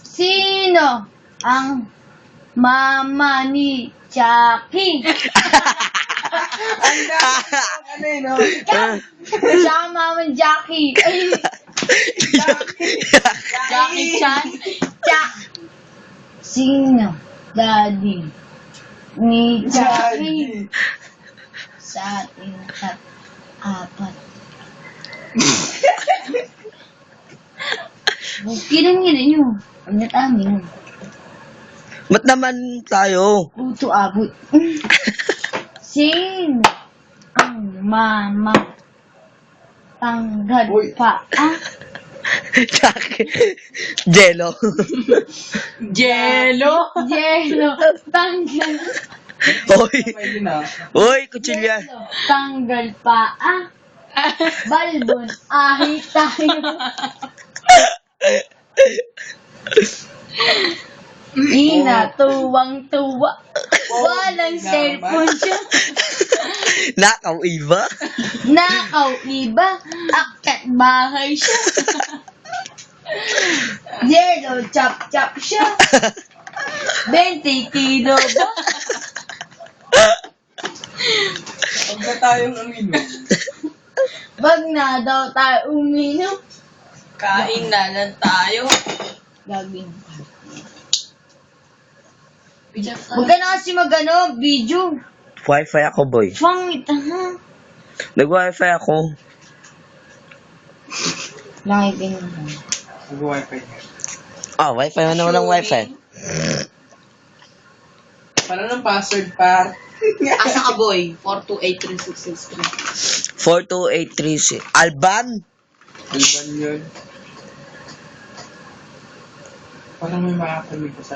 Sino ang mama ni Jackie? Ano yun, no? Siya ang mama ni Jackie. Ay, Jackie Chan. Sino daddy ni Jackie? Sa ating apat. Kinangin nyo. Ang natamin. Ba't naman tayo? Puto abot. Sino ang mama tanggal Uy. pa? Jello. Jello tanggal. Hoy. Pwede na. Hoy, kutsilya. Tanggal pa. Balbon ahit tayo. Ina, tuwang-tuwa. Walang cellphone siya. Nakaw iba. Nakaw iba. Akat bahay siya. Jello chop-chop siya. 20 kilo ba? Huwag na tayong uminom. Wag na daw tayo uminom. Kain na lang tayo. Gagawin. Huwag ka na kasi video. Wi-Fi ako, boy. Pangit, ha? Nag-Wi-Fi ako. Nakikita mo. Mag-wifi. Ah, Wi-Fi na walang Wi-Fi. Paano ng password, par? Asa ka, boy? 4283663. 42836. Alban? Alban yun. Parang may makakalimutan sa